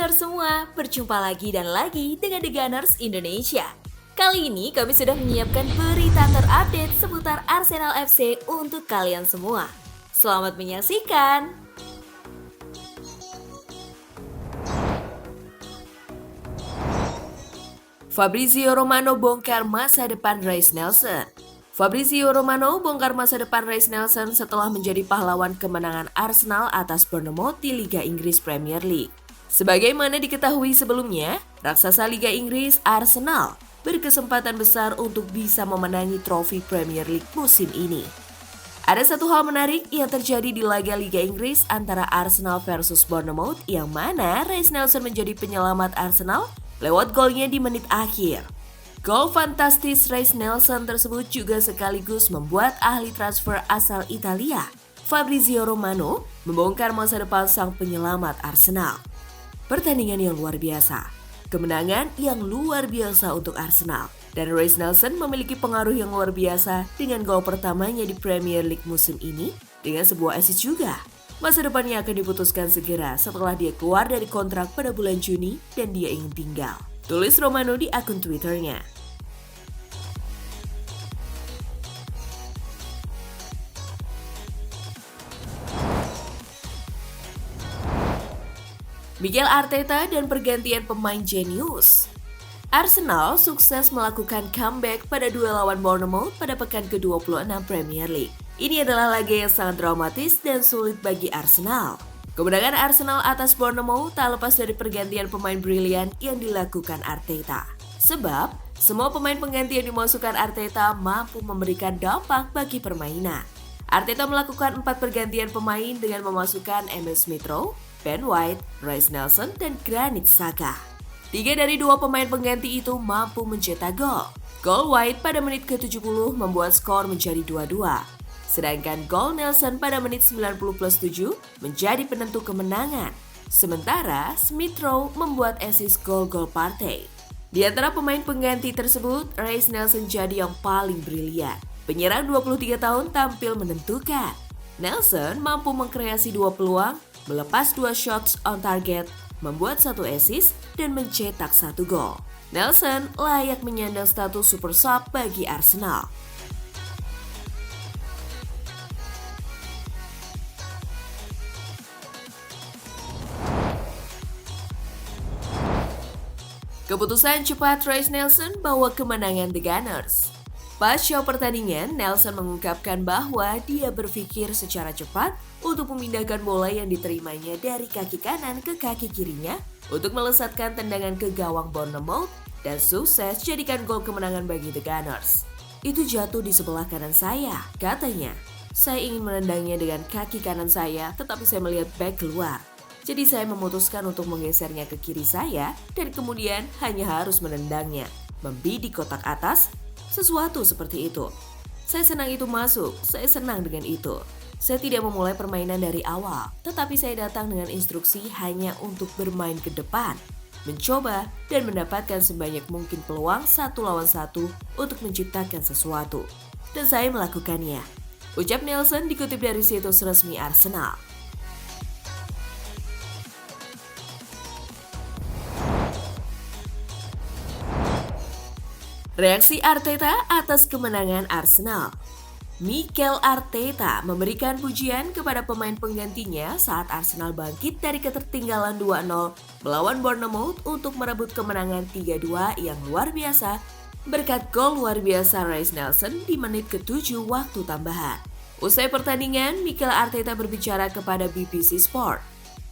Gunners semua, berjumpa lagi dan lagi dengan The Gunners Indonesia. Kali ini kami sudah menyiapkan berita terupdate seputar Arsenal FC untuk kalian semua. Selamat menyaksikan! Fabrizio Romano bongkar masa depan Reiss Nelson. Fabrizio Romano bongkar masa depan Reiss Nelson setelah menjadi pahlawan kemenangan Arsenal atas Bournemouth di Liga Inggris Premier League. Sebagaimana diketahui sebelumnya, raksasa Liga Inggris Arsenal berkesempatan besar untuk bisa memenangi trofi Premier League musim ini. Ada satu hal menarik yang terjadi di laga Liga Inggris antara Arsenal versus Bournemouth yang mana Reiss Nelson menjadi penyelamat Arsenal lewat golnya di menit akhir. Gol fantastis Reiss Nelson tersebut juga sekaligus membuat ahli transfer asal Italia, Fabrizio Romano, membongkar masa depan sang penyelamat Arsenal. Pertandingan yang luar biasa, kemenangan yang luar biasa untuk Arsenal, dan Reiss Nelson memiliki pengaruh yang luar biasa dengan gol pertamanya di Premier League musim ini dengan sebuah assist juga. Masa depannya akan diputuskan segera setelah dia keluar dari kontrak pada bulan Juni dan dia ingin tinggal. Tulis Romano di akun Twitternya. Mikel Arteta dan pergantian pemain jenius. Arsenal sukses melakukan comeback pada duel lawan Bournemouth pada pekan ke-26 Premier League. Ini adalah laga yang sangat dramatis dan sulit bagi Arsenal. Kemenangan Arsenal atas Bournemouth tak lepas dari pergantian pemain brilian yang dilakukan Arteta. Sebab, semua pemain pengganti yang dimasukkan Arteta mampu memberikan dampak bagi permainan. Arteta melakukan 4 pergantian pemain dengan memasukkan Emil Smith-Rowe, Ben White, Reiss Nelson, dan Granit Xhaka. 3 dari 2 pemain pengganti itu mampu mencetak gol. Gol White pada menit ke-70 membuat skor menjadi 2-2. Sedangkan gol Nelson pada menit 90+7 menjadi penentu kemenangan. Sementara Smith-Rowe membuat assist gol-gol Partey. Di antara pemain pengganti tersebut, Reiss Nelson jadi yang paling brilian. Penyerang 23 tahun tampil menentukan. Nelson mampu mengkreasi 2 peluang, melepas 2 shots on target, membuat 1 assist, dan mencetak 1 gol. Nelson layak menyandang status super sub bagi Arsenal. Keputusan cepat Reiss Nelson bawa kemenangan The Gunners. Pasca pertandingan, Nelson mengungkapkan bahwa dia berpikir secara cepat untuk memindahkan bola yang diterimanya dari kaki kanan ke kaki kirinya untuk melesatkan tendangan ke gawang Bournemouth dan sukses jadikan gol kemenangan bagi The Gunners. Itu jatuh di sebelah kanan saya, katanya. Saya ingin menendangnya dengan kaki kanan saya, tetapi saya melihat back keluar. Jadi saya memutuskan untuk menggesernya ke kiri saya dan kemudian hanya harus menendangnya, membidik kotak atas, sesuatu seperti itu. Saya senang itu masuk, saya senang dengan itu. Saya tidak memulai permainan dari awal, tetapi saya datang dengan instruksi hanya untuk bermain ke depan, mencoba dan mendapatkan sebanyak mungkin peluang 1 lawan 1 untuk menciptakan sesuatu. Dan saya melakukannya. Ucap Nelson dikutip dari situs resmi Arsenal. Reaksi Arteta atas kemenangan Arsenal. Mikel Arteta memberikan pujian kepada pemain penggantinya saat Arsenal bangkit dari ketertinggalan 2-0 melawan Bournemouth untuk merebut kemenangan 3-2 yang luar biasa berkat gol luar biasa Reiss Nelson di menit ke-7 waktu tambahan. Usai pertandingan, Mikel Arteta berbicara kepada BBC Sport.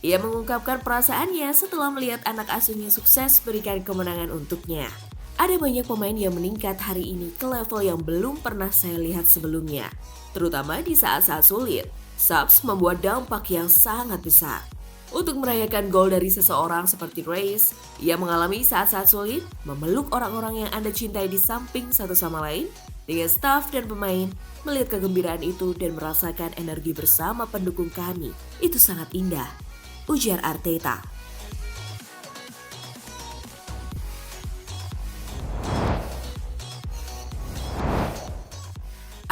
Ia mengungkapkan perasaannya setelah melihat anak asuhnya sukses berikan kemenangan untuknya. Ada banyak pemain yang meningkat hari ini ke level yang belum pernah saya lihat sebelumnya. Terutama di saat-saat sulit, subs membuat dampak yang sangat besar. Untuk merayakan gol dari seseorang seperti Reiss, ia mengalami saat-saat sulit, memeluk orang-orang yang Anda cintai di samping satu sama lain, dengan staf dan pemain, melihat kegembiraan itu dan merasakan energi bersama pendukung kami. Itu sangat indah, ujar Arteta.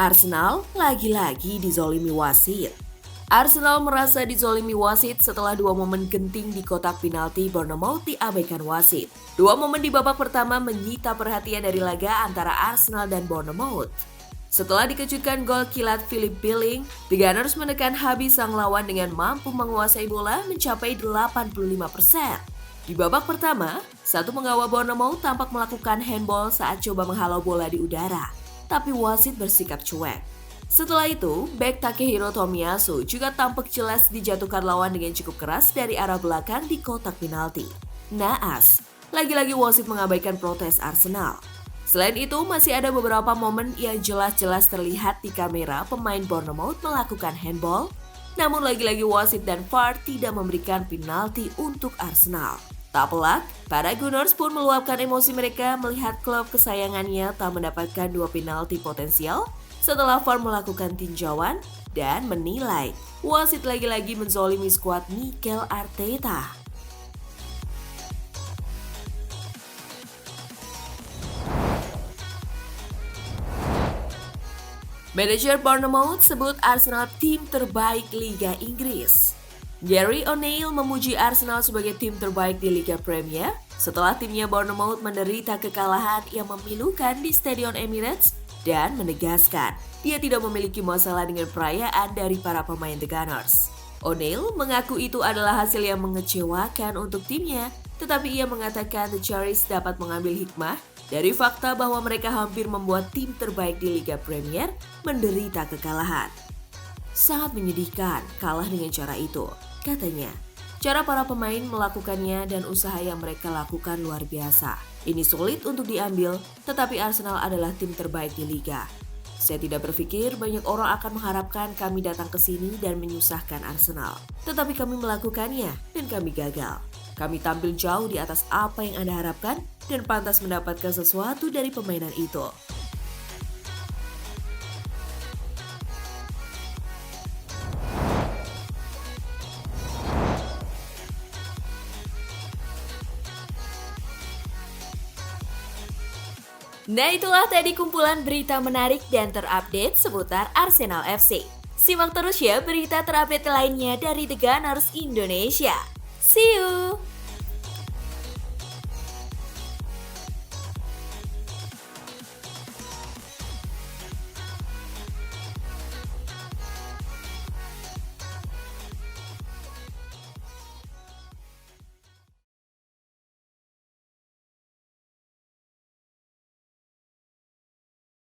Arsenal lagi-lagi dizolimi wasit. Arsenal merasa dizolimi wasit setelah dua momen genting di kotak penalti Bournemouth diabaikan wasit. Dua momen di babak pertama menyita perhatian dari laga antara Arsenal dan Bournemouth. Setelah dikejutkan gol kilat Philip Billing, The Gunners menekan habis sang lawan dengan mampu menguasai bola mencapai 85%. Di babak pertama, satu pengawal Bournemouth tampak melakukan handball saat coba menghalau bola di udara, tapi wasit bersikap cuek. Setelah itu, bek Takehiro Tomiyasu juga tampak jelas dijatuhkan lawan dengan cukup keras dari arah belakang di kotak penalti. Naas, lagi-lagi wasit mengabaikan protes Arsenal. Selain itu, masih ada beberapa momen yang jelas-jelas terlihat di kamera pemain Bournemouth melakukan handball, namun lagi-lagi wasit dan VAR tidak memberikan penalti untuk Arsenal. Tak pelak, para Gunners pun meluapkan emosi mereka melihat klub kesayangannya tak mendapatkan dua penalti potensial setelah VAR melakukan tinjauan dan menilai wasit lagi-lagi menzolimi skuad Mikel Arteta. Manajer Bournemouth sebut Arsenal tim terbaik Liga Inggris. Gary O'Neill memuji Arsenal sebagai tim terbaik di Liga Premier setelah timnya Bournemouth menderita kekalahan yang memilukan di Stadion Emirates dan menegaskan dia tidak memiliki masalah dengan perayaan dari para pemain The Gunners. O'Neill mengaku itu adalah hasil yang mengecewakan untuk timnya, tetapi ia mengatakan The Cherries dapat mengambil hikmah dari fakta bahwa mereka hampir membuat tim terbaik di Liga Premier menderita kekalahan. Sangat menyedihkan kalah dengan cara itu, katanya. Cara para pemain melakukannya dan usaha yang mereka lakukan luar biasa. Ini sulit untuk diambil, tetapi Arsenal adalah tim terbaik di Liga. Saya tidak berpikir banyak orang akan mengharapkan kami datang ke sini dan menyusahkan Arsenal. Tetapi kami melakukannya dan kami gagal. Kami tampil jauh di atas apa yang Anda harapkan dan pantas mendapatkan sesuatu dari permainan itu. Nah, itulah tadi kumpulan berita menarik dan terupdate seputar Arsenal FC. Simak terus ya berita terupdate lainnya dari The Gunners Indonesia. See you!